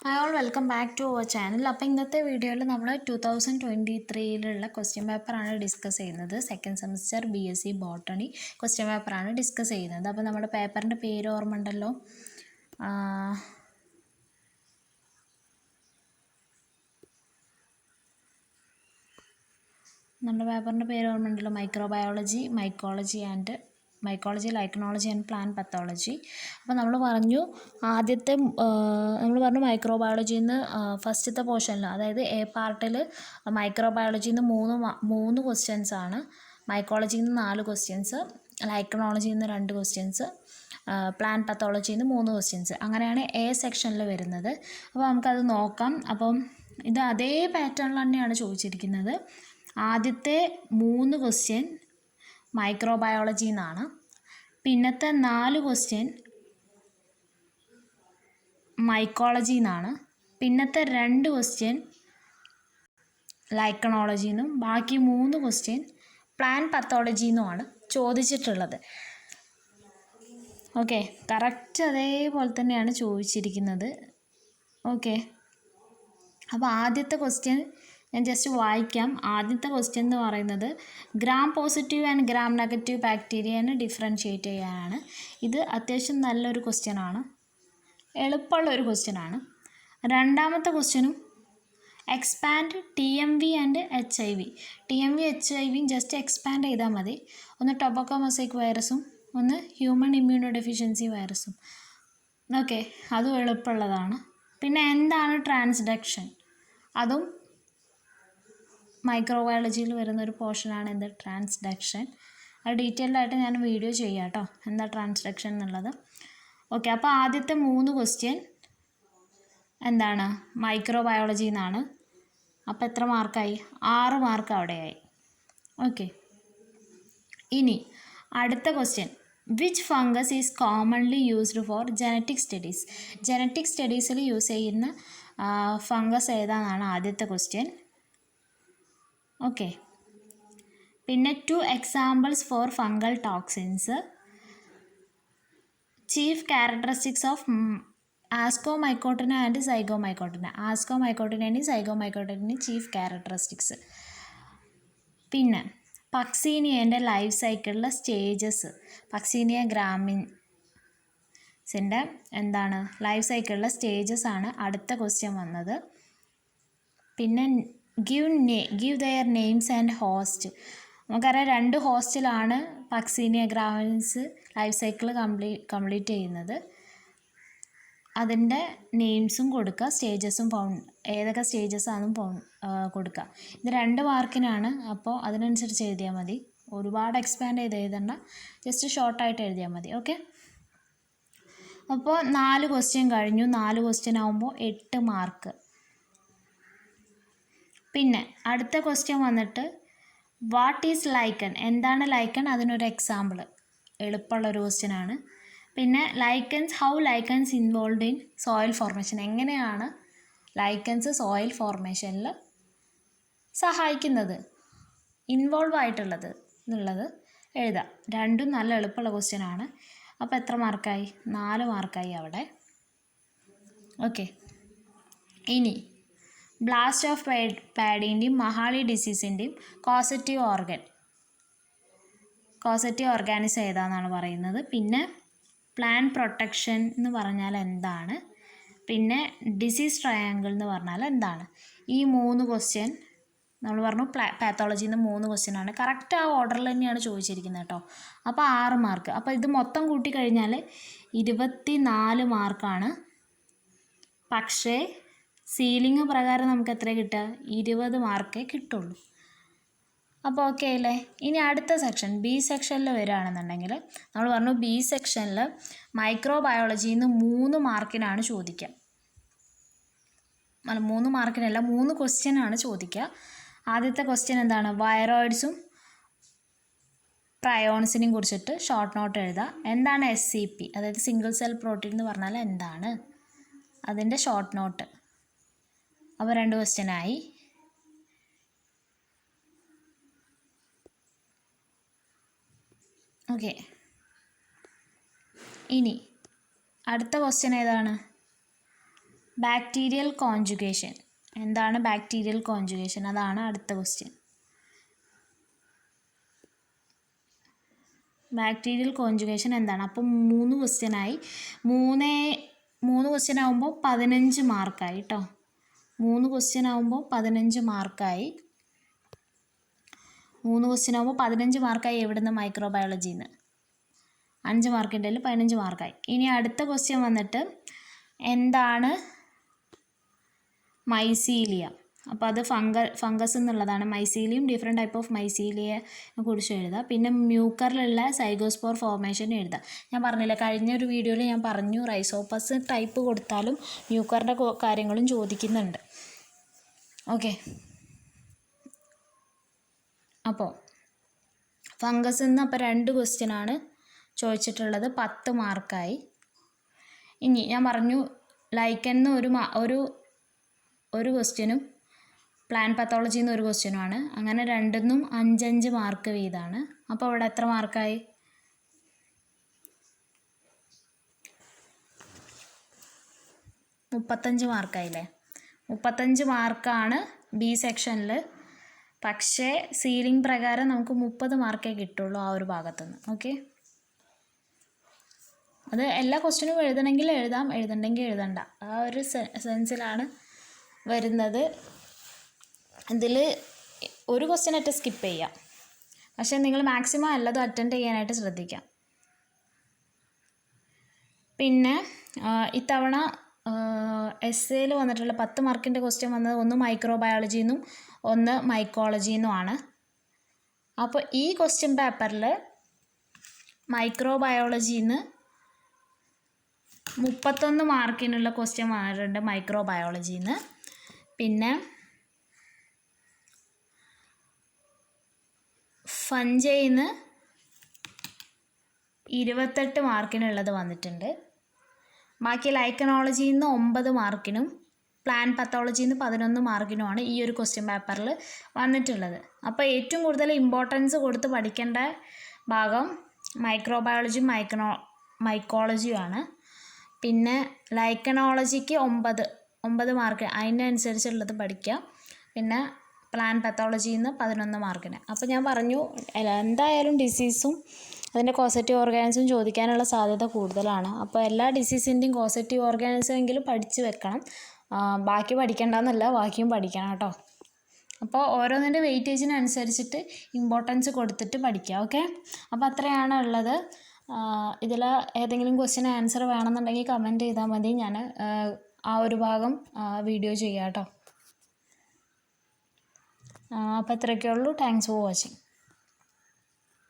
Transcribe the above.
Hi all welcome back to our channel. അപ്പോൾ ഇന്നത്തെ വീഡിയോയിൽ നമ്മൾ 2023 ക്വസ്റ്റ്യൻ പേപ്പറാണ് ഡിസ്കസ് ചെയ്യുന്നത്. Second semester BSc botany question പേപ്പറാണ് ഡിസ്കസ് ചെയ്യുന്നത്. അപ്പോൾ നമ്മുടെ പേപ്പറിൻ്റെ പേര് ഓർമ്മ ഉണ്ടല്ലോ, mycology, lichenology and plant pathology. അപ്പോൾ നമ്മൾ പറഞ്ഞു മൈക്രോബയോളജിയിൽ നിന്ന് ഫസ്റ്റത്തെ പോർഷനിൽ, അതായത് എ പാർട്ടിൽ മൈക്രോബയോളജിയിൽ നിന്ന് മൂന്ന് ക്വസ്റ്റ്യൻസ് ആണ്, മൈക്കോളജിയിൽ നിന്ന് 4 ക്വസ്റ്റ്യൻസ്, ലൈക്കണോളജിയിൽ നിന്ന് 2 ക്വസ്റ്റ്യൻസ്, പ്ലാന്റ് പത്തോളജിയിൽ നിന്ന് 3 ക്വസ്റ്റ്യൻസ്. അങ്ങനെയാണ് എ സെക്ഷനിൽ വരുന്നത്. അപ്പോൾ നമുക്കത് നോക്കാം. അപ്പം ഇത് അതേ പാറ്റേണിൽ തന്നെയാണ് ചോദിച്ചിരിക്കുന്നത്. ആദ്യത്തെ 3 ക്വസ്റ്റ്യൻ മൈക്രോബയോളജിയിൽ നിന്നാണ്, പിന്നത്തെ 4 ക്വസ്റ്റ്യൻ മൈക്കോളജിയിൽ നിന്നാണ്, പിന്നത്തെ 2 ക്വസ്റ്റ്യൻ ലൈക്കണോളജിയിൽ നിന്നും, ബാക്കി 3 ക്വസ്റ്റ്യൻ പ്ലാന്റ് പത്തോളജിയിൽ നിന്നുമാണ് ചോദിച്ചിട്ടുള്ളത്. ഓക്കെ, കറക്റ്റ് അതേപോലെ തന്നെയാണ് ചോദിച്ചിരിക്കുന്നത്. ഓക്കെ, അപ്പോൾ ആദ്യത്തെ ക്വസ്റ്റ്യൻ ഞാൻ ജസ്റ്റ് വായിക്കാം. ആദ്യത്തെ ക്വസ്റ്റ്യൻ എന്ന് പറയുന്നത് gram positive and gram negative ബാക്ടീരിയനെ ഡിഫറൻഷ്യേറ്റ് ചെയ്യാനാണ്. ഇത് അത്യാവശ്യം നല്ലൊരു ക്വസ്റ്റ്യനാണ്, എളുപ്പമുള്ളൊരു ക്വസ്റ്റ്യനാണ്. രണ്ടാമത്തെ ക്വസ്റ്റ്യനും expand TMV and HIV. TMV HIV just expand ചെയ്താൽ മതി. ഒന്ന് ടൊബാക്കോ മൊസൈക്ക് വൈറസും ഒന്ന് ഹ്യൂമൻ ഇമ്മ്യൂണോ ഡെഫിഷ്യൻസി വൈറസും. ഓക്കെ, അതും എളുപ്പമുള്ളതാണ്. പിന്നെ എന്താണ് ട്രാൻസ്ഡക്ഷൻ, അതും മൈക്രോബയോളജിയിൽ വരുന്നൊരു പോർഷനാണ് എന്ത്, ട്രാൻസ്ഡക്ഷൻ. അത് ഡീറ്റെയിൽഡായിട്ട് ഞാൻ വീഡിയോ ചെയ്യാം കേട്ടോ, എന്താ ട്രാൻസ്ഡക്ഷൻ എന്നുള്ളത്. ഓക്കെ, അപ്പോൾ ആദ്യത്തെ 3 ക്വസ്റ്റ്യൻ എന്താണ്, മൈക്രോബയോളജിയിൽ നിന്നാണ്. അപ്പോൾ എത്ര മാർക്കായി? 6 മാർക്ക് അവിടെയായി. ഓക്കെ, ഇനി അടുത്ത question, which fungus is commonly used for genetic studies. Genetic സ്റ്റഡീസിൽ യൂസ് ചെയ്യുന്ന ഫംഗസ് ഏതാണെന്നാണ് ആദ്യത്തെ ക്വസ്റ്റ്യൻ. ഓക്കെ, പിന്നെ 2 examples for fungal toxins, chief characteristics of Ascomycotina and Zygomycotina. ആസ്കോമൈക്കോട്ടിനേയും സൈഗോമൈക്കോട്ടിനേയും ചീഫ് ക്യാരക്ടറിസ്റ്റിക്സ്. പിന്നെ പക്സീനിയൻ്റെ ലൈഫ് സൈക്കിളിലെ സ്റ്റേജസ്, പക്സീനിയ ഗ്രാമിൻസിൻ്റെ എന്താണ് ലൈഫ് സൈക്കിളിലെ സ്റ്റേജസ് ആണ് അടുത്ത ക്വസ്റ്റ്യൻ വന്നത്. പിന്നെ give their names and host. നമുക്കറിയാം 2 ഹോസ്റ്റിലാണ് Puccinia graminis life cycle complete ചെയ്യുന്നത്. അതിൻ്റെ നെയിംസും കൊടുക്കുക, സ്റ്റേജസും ഏതൊക്കെ സ്റ്റേജസ് ആണെന്നും കൊടുക്കുക. ഇത് 2 മാർക്കിനാണ്, അപ്പോൾ അതിനനുസരിച്ച് എഴുതിയാൽ മതി. ഒരുപാട് എക്സ്പാൻഡ് ചെയ്ത് എഴുതണ്ട, ജസ്റ്റ് ഷോർട്ടായിട്ട് എഴുതിയാൽ മതി. ഓക്കെ, അപ്പോൾ 4 ക്വസ്റ്റ്യൻ കഴിഞ്ഞു. 4 ക്വസ്റ്റ്യൻ ആകുമ്പോൾ 8 മാർക്ക്. പിന്നെ അടുത്ത ക്വസ്റ്റ്യൻ വന്നിട്ട് വാട്ട് ഈസ് ലൈക്കൺ, എന്താണ് ലൈക്കൺ, അതിനൊരു എക്സാമ്പിൾ, എളുപ്പമുള്ളൊരു ക്വസ്റ്റ്യനാണ്. പിന്നെ lichens, how lichens involve in soil formation, എങ്ങനെയാണ് ലൈക്കൻസ് സോയിൽ ഫോർമേഷനിൽ സഹായിക്കുന്നത്, ഇൻവോൾവ് ആയിട്ടുള്ളത് എന്നുള്ളത് എഴുതാം. രണ്ടും നല്ല എളുപ്പമുള്ള ക്വസ്റ്റ്യനാണ്. അപ്പോൾ എത്ര മാർക്കായി? 4 മാർക്കായി അവിടെ. ഓക്കെ, ഇനി ബ്ലാസ്റ്റ് ഓഫ് പാഡിൻ്റെയും മഹാളി ഡിസീസിൻ്റെയും കോസറ്റീവ് ഓർഗാനിസം ഏതാണെന്നാണ് പറയുന്നത്. പിന്നെ പ്ലാൻ പ്രൊട്ടക്ഷൻ എന്ന് പറഞ്ഞാൽ എന്താണ്, പിന്നെ ഡിസീസ് ട്രയാങ്കിൾ എന്ന് പറഞ്ഞാൽ എന്താണ്. ഈ 3 ക്വസ്റ്റ്യൻ നമ്മൾ പറഞ്ഞു പാത്തോളജിയിൽ നിന്ന് 3 ക്വസ്റ്റ്യനാണ്. കറക്റ്റ് ആ ഓർഡറിൽ തന്നെയാണ് ചോദിച്ചിരിക്കുന്നത് കേട്ടോ. അപ്പോൾ 6 മാർക്ക്. അപ്പോൾ ഇത് മൊത്തം കൂട്ടിക്കഴിഞ്ഞാൽ 24 മാർക്കാണ്. പക്ഷേ സീലിംഗ് പ്രകാരം നമുക്ക് എത്ര കിട്ടുക? 20 മാർക്കേ കിട്ടുള്ളൂ. അപ്പോൾ ഓക്കെ അല്ലേ. ഇനി അടുത്ത സെക്ഷൻ ബി സെക്ഷനിൽ വരികയാണെന്നുണ്ടെങ്കിൽ നമ്മൾ പറഞ്ഞു ബി സെക്ഷനിൽ മൈക്രോബയോളജിയിൽ നിന്ന് 3 മാർക്കിനാണ് ചോദിക്കുക. 3 മാർക്കിനല്ല, 3 ക്വസ്റ്റ്യനാണ് ചോദിക്കുക. ആദ്യത്തെ ക്വസ്റ്റ്യൻ എന്താണ്, വൈറോയിഡ്സും പ്രയോൺസിനെയും കുറിച്ചിട്ട് ഷോർട്ട് നോട്ട് എഴുതുക. എന്താണ് SCP, അതായത് സിംഗിൾ സെൽ പ്രോട്ടീൻ എന്ന് പറഞ്ഞാൽ എന്താണ്, അതിൻ്റെ ഷോർട്ട് നോട്ട്. അപ്പോൾ 2 ക്വസ്റ്റ്യനായി. ഓക്കെ, ഇനി അടുത്ത ക്വസ്റ്റ്യൻ ഏതാണ്, ബാക്ടീരിയൽ കോൺജുഗേഷൻ. എന്താണ് ബാക്ടീരിയൽ കോൺജുഗേഷൻ? അതാണ് അടുത്ത ക്വസ്റ്റ്യൻ. ബാക്ടീരിയൽ കോൺജുഗേഷൻ എന്താണ്? അപ്പം 3 ക്വസ്റ്റ്യനായി. 3 ക്വസ്റ്റ്യൻ ആകുമ്പോൾ 15 മാർക്കായി കേട്ടോ. 3 ക്വസ്റ്റ്യൻ ആകുമ്പോൾ 15 മാർക്കായി. 3 ക്വസ്റ്റ്യൻ ആകുമ്പോൾ 15 മാർക്കായി. എവിടുന്ന്? മൈക്രോബയോളജിയിൽ നിന്ന്. 5 മാർക്കിൻ്റെ 15 മാർക്കായി. ഇനി അടുത്ത ക്വസ്റ്റ്യൻ വന്നിട്ട് എന്താണ് മൈസീലിയ? അപ്പോൾ അത് ഫംഗസ് എന്നുള്ളതാണ്. മൈസീലിയം ഡിഫറെൻറ്റ് ടൈപ്പ് ഓഫ് മൈസീലിയെ കുറിച്ച് എഴുതാം. പിന്നെ മ്യൂക്കറിലുള്ള സൈഗോസ്പോർ ഫോർമേഷൻ എഴുതാം. ഞാൻ പറഞ്ഞില്ല, കഴിഞ്ഞൊരു വീഡിയോയിൽ ഞാൻ പറഞ്ഞു റൈസോപ്പസ് ടൈപ്പ് കൊടുത്താലും മ്യൂക്കറിൻ്റെ കാര്യങ്ങളും ചോദിക്കുന്നുണ്ട്. ഓക്കെ, അപ്പോൾ ഫംഗസ് എന്ന് അപ്പോൾ 2 ക്വസ്റ്റ്യനാണ് ചോദിച്ചിട്ടുള്ളത്. 10 മാർക്കായി. ഇനി ഞാൻ പറഞ്ഞു ലൈക്കൻ ഒരു ക്വസ്റ്റ്യനും പ്ലാൻ പത്തോളജിയിൽ നിന്ന് 1 ക്വസ്റ്റ്യനുമാണ്. അങ്ങനെ 2ന്നും 5 മാർക്ക് വീതമാണ്. അപ്പോൾ അവിടെ എത്ര മാർക്കായി? 35 മാർക്കായില്ലേ? 35 മാർക്കാണ് ബി സെക്ഷനിൽ. പക്ഷേ സീലിംഗ് പ്രകാരം നമുക്ക് 30 മാർക്കേ കിട്ടുള്ളൂ ആ ഒരു ഭാഗത്തുനിന്ന്. ഓക്കെ, അത് എല്ലാ ക്വസ്റ്റ്യനും എഴുതണമെങ്കിൽ എഴുതാം, എഴുതണ്ടെങ്കിൽ എഴുതണ്ട. ആ ഒരു സെൻസിലാണ് വരുന്നത്. ഇതിൽ ഒരു ക്വസ്റ്റ്യനായിട്ട് സ്കിപ്പ് ചെയ്യാം. പക്ഷേ നിങ്ങൾ മാക്സിമം എല്ലാതും അറ്റൻഡ് ചെയ്യാനായിട്ട് ശ്രദ്ധിക്കാം. പിന്നെ ഇത്തവണ എസ്സേയിൽ വന്നിട്ടുള്ള 10 മാർക്കിൻ്റെ ക്വസ്റ്റ്യൻ വന്നത് ഒന്ന് മൈക്രോബയോളജിയിൽ നിന്നും ഒന്ന് മൈക്കോളജിയിൽ നിന്നുമാണ്. അപ്പോൾ ഈ ക്വസ്റ്റ്യൻ പേപ്പറിൽ മൈക്രോബയോളജിയിൽ നിന്ന് 31 മാർക്കിനുള്ള ക്വസ്റ്റ്യൻ വന്നിട്ടുണ്ട് മൈക്രോബയോളജിയിൽ നിന്ന്. പിന്നെ ഫഞ്ചയിൽ നിന്ന് 28 മാർക്കിനുള്ളത് വന്നിട്ടുണ്ട്. ബാക്കി ലൈക്കനോളജിയിൽ നിന്ന് 9 മാർക്കിനും പ്ലാൻ പത്തോളജിയിൽ നിന്ന് 11 മാർക്കിനുമാണ് ഈ ഒരു ക്വസ്റ്റ്യൻ പേപ്പറിൽ വന്നിട്ടുള്ളത്. അപ്പോൾ ഏറ്റവും കൂടുതൽ ഇമ്പോർട്ടൻസ് കൊടുത്ത് പഠിക്കേണ്ട ഭാഗം മൈക്രോബയോളജിയും മൈക്കോളജിയുമാണ്. പിന്നെ ലൈക്കനോളജിക്ക് 9 മാർക്ക്, അതിനനുസരിച്ചുള്ളത് പഠിക്കുക. പിന്നെ പ്ലാൻ പത്തോളജിയിൽ നിന്ന് 11 മാർക്കിന്. അപ്പോൾ ഞാൻ പറഞ്ഞു എന്തായാലും ഡിസീസും അതിൻ്റെ കോസറ്റീവ് ഓർഗാനിസം ചോദിക്കാനുള്ള സാധ്യത കൂടുതലാണ്. അപ്പോൾ എല്ലാ ഡിസീസിൻ്റെയും കോസറ്റീവ് ഓർഗാനിസം എങ്കിലും പഠിച്ച് വെക്കണം. ബാക്കി പഠിക്കേണ്ടെന്നല്ല, ബാക്കിയും പഠിക്കണം കേട്ടോ. അപ്പോൾ ഓരോന്നിൻ്റെ വെയിറ്റേജിനനുസരിച്ചിട്ട് ഇമ്പോർട്ടൻസ് കൊടുത്തിട്ട് പഠിക്കുക. ഓക്കെ, അപ്പോൾ അത്രയാണ് ഉള്ളത്. ഇതിൽ ഏതെങ്കിലും ക്വസ്റ്റ്യൻ ആൻസർ വേണമെന്നുണ്ടെങ്കിൽ കമൻറ്റ് ചെയ്താൽ മതി. ഞാൻ ആ ഒരു ഭാഗം വീഡിയോ ചെയ്യാം കേട്ടോ. അപ്പോൾ ഇത്രയൊക്കെ ഉള്ളൂ. Thanks for watching.